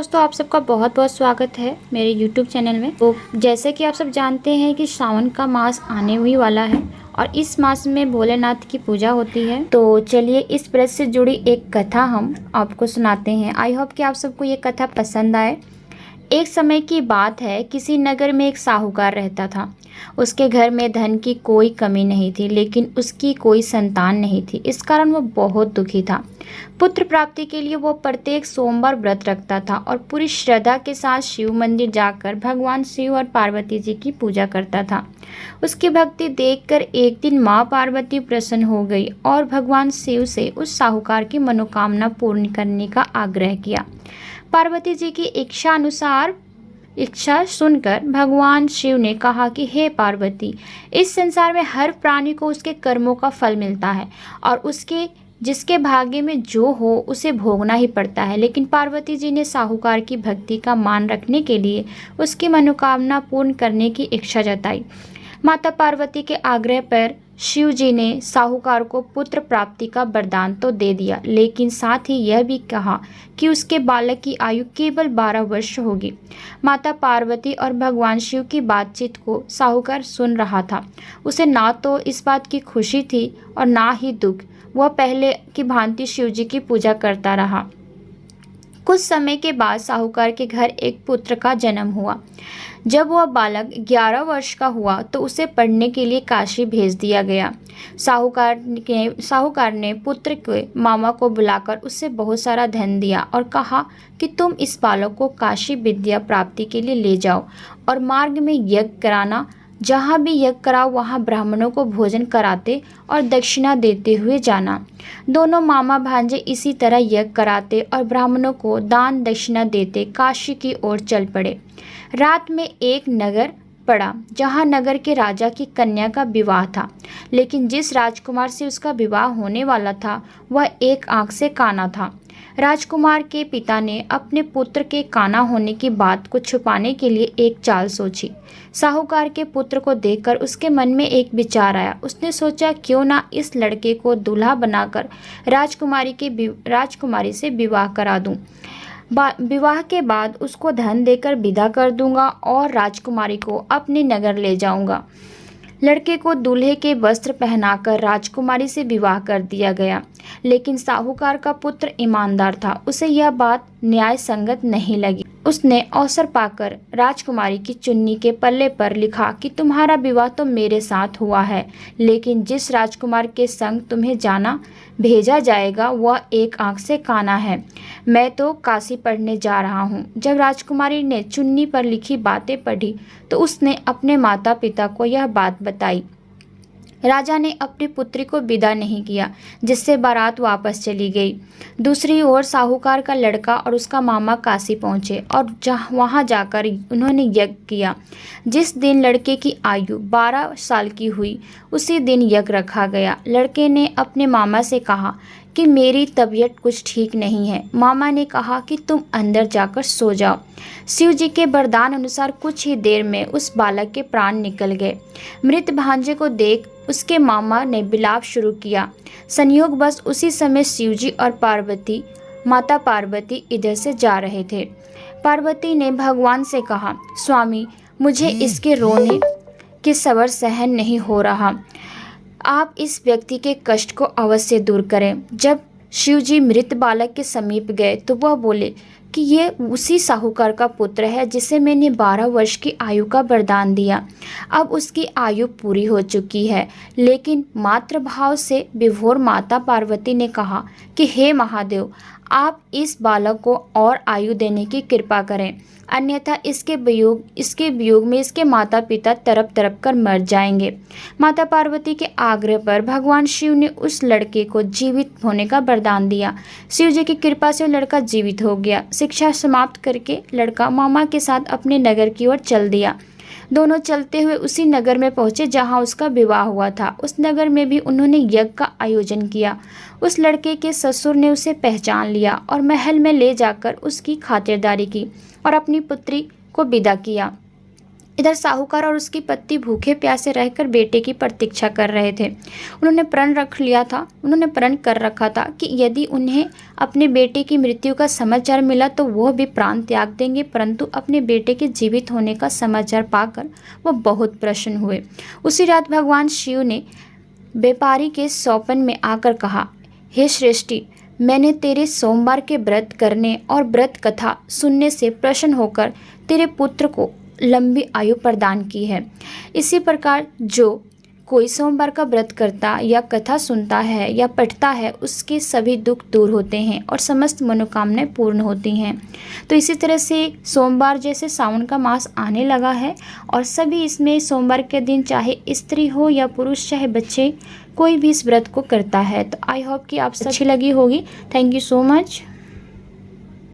दोस्तों, आप सबका बहुत बहुत स्वागत है मेरे YouTube चैनल में। तो जैसे कि आप सब जानते हैं कि सावन का मास आने ही वाला है और इस मास में भोलेनाथ की पूजा होती है। तो चलिए इस व्रत से जुड़ी एक कथा हम आपको सुनाते हैं। आई होप कि आप सबको ये कथा पसंद आए। एक समय की बात है, किसी नगर में एक साहूकार रहता था। उसके घर में धन की कोई कमी नहीं थी, लेकिन उसकी कोई संतान नहीं थी। इस कारण वो बहुत दुखी था। पुत्र प्राप्ति के लिए वो प्रत्येक सोमवार व्रत रखता था और पूरी श्रद्धा के साथ शिव मंदिर जाकर भगवान शिव और पार्वती जी की पूजा करता था। उसकी भक्ति देखकर एक दिन माँ पार्वती प्रसन्न हो गई और भगवान शिव से उस साहूकार की मनोकामना पूर्ण करने का आग्रह किया। पार्वती जी की इच्छा सुनकर भगवान शिव ने कहा कि हे पार्वती, इस संसार में हर प्राणी को उसके कर्मों का फल मिलता है और उसके जिसके भाग्य में जो हो उसे भोगना ही पड़ता है। लेकिन पार्वती जी ने साहूकार की भक्ति का मान रखने के लिए उसकी मनोकामना पूर्ण करने की इच्छा जताई। माता पार्वती के आग्रह पर शिव जी ने साहूकार को पुत्र प्राप्ति का वरदान तो दे दिया, लेकिन साथ ही यह भी कहा कि उसके बालक की आयु केवल 12 वर्ष होगी। माता पार्वती और भगवान शिव की बातचीत को साहूकार सुन रहा था। उसे ना तो इस बात की खुशी थी और ना ही दुख। वह पहले की भांति शिव जी की पूजा करता रहा। कुछ समय के बाद साहूकार के घर एक पुत्र का जन्म हुआ। जब वह बालक 11 वर्ष का हुआ तो उसे पढ़ने के लिए काशी भेज दिया गया। साहूकार ने पुत्र के मामा को बुलाकर उससे बहुत सारा धन दिया और कहा कि तुम इस बालक को काशी विद्या प्राप्ति के लिए ले जाओ और मार्ग में यज्ञ कराना। जहाँ भी यज्ञ कराओ वहाँ ब्राह्मणों को भोजन कराते और दक्षिणा देते हुए जाना। दोनों मामा भांजे इसी तरह यज्ञ कराते और ब्राह्मणों को दान दक्षिणा देते काशी की ओर चल पड़े। रात में एक नगर पड़ा जहाँ नगर के राजा की कन्या का विवाह था, लेकिन जिस राजकुमार से उसका विवाह होने वाला था वह एक आंख से काना था। राजकुमार के पिता ने अपने पुत्र के काना होने की बात को छुपाने के लिए एक चाल सोची। साहूकार के पुत्र को देखकर उसके मन में एक विचार आया। उसने सोचा, क्यों ना इस लड़के को दूल्हा बनाकर राजकुमारी से विवाह करा दूं। विवाह के बाद उसको धन देकर विदा कर दूंगा और राजकुमारी को अपने नगर ले जाऊंगा। लड़के को दूल्हे के वस्त्र पहनाकर राजकुमारी से विवाह कर दिया गया, लेकिन साहूकार का पुत्र ईमानदार था। उसे यह बात न्याय संगत नहीं लगी। उसने अवसर पाकर राजकुमारी की चुन्नी के पल्ले पर लिखा कि तुम्हारा विवाह तो मेरे साथ हुआ है, लेकिन जिस राजकुमार के संग तुम्हें जाना भेजा जाएगा वह एक आंख से काना है। मैं तो काशी पढ़ने जा रहा हूँ। जब राजकुमारी ने चुन्नी पर लिखी बातें पढ़ी तो उसने अपने माता पिता को यह बात बताई। राजा ने अपनी पुत्री को विदा नहीं किया, जिससे बारात वापस चली गई। दूसरी ओर साहूकार का लड़का और उसका मामा काशी पहुंचे और वहां जाकर उन्होंने यज्ञ किया। जिस दिन लड़के की आयु 12 साल की हुई उसी दिन यज्ञ रखा गया। लड़के ने अपने मामा से कहा कि मेरी तबीयत कुछ ठीक नहीं है। मामा ने कहा कि तुम अंदर जाकर सो जाओ। शिव जी के वरदान अनुसार कुछ ही देर में उस बालक के प्राण निकल गए। मृत भांजे को देख उसके मामा ने विलाप शुरू किया। संयोग बस उसी समय शिव जी और माता पार्वती इधर से जा रहे थे। पार्वती ने भगवान से कहा, स्वामी, मुझे इसके रोने के सबर सहन नहीं हो रहा। आप इस व्यक्ति के कष्ट को अवश्य दूर करें। जब शिव जी मृत बालक के समीप गए तो वह बोले कि ये उसी साहूकार का पुत्र है जिसे मैंने 12 वर्ष की आयु का वरदान दिया। अब उसकी आयु पूरी हो चुकी है। लेकिन मातृभाव से विभोर माता पार्वती ने कहा कि हे महादेव, आप इस बालक को और आयु देने की कृपा करें, अन्यथा इसके वियोग में इसके माता पिता तड़प तड़प कर मर जाएंगे। माता पार्वती के आग्रह पर भगवान शिव ने उस लड़के को जीवित होने का वरदान दिया। शिव जी की कृपा से लड़का जीवित हो गया। शिक्षा समाप्त करके लड़का मामा के साथ अपने नगर की ओर चल दिया। दोनों चलते हुए उसी नगर में पहुंचे जहां उसका विवाह हुआ था। उस नगर में भी उन्होंने यज्ञ का आयोजन किया। उस लड़के के ससुर ने उसे पहचान लिया और महल में ले जाकर उसकी खातिरदारी की और अपनी पुत्री को विदा किया। इधर साहूकार और उसकी पत्नी भूखे प्यासे रहकर बेटे की प्रतीक्षा कर रहे थे। उन्होंने प्रण कर रखा था कि यदि उन्हें अपने बेटे की मृत्यु का समाचार मिला तो वह भी प्राण त्याग देंगे, परंतु अपने बेटे के जीवित होने का समाचार पाकर वह बहुत प्रसन्न हुए। उसी रात भगवान शिव ने व्यापारी के स्वप्न में आकर कहा, हे श्रेष्ठी, मैंने तेरे सोमवार के व्रत करने और व्रत कथा सुनने से प्रसन्न होकर तेरे पुत्र को लंबी आयु प्रदान की है। इसी प्रकार जो कोई सोमवार का व्रत करता या कथा सुनता है या पढ़ता है, उसके सभी दुख दूर होते हैं और समस्त मनोकामनाएं पूर्ण होती हैं। तो इसी तरह से सोमवार जैसे सावन का मास आने लगा है और सभी इसमें सोमवार के दिन चाहे स्त्री हो या पुरुष, चाहे बच्चे, कोई भी इस व्रत को करता है। तो आई होप कि आप सब अच्छी लगी होगी। Thank you so much.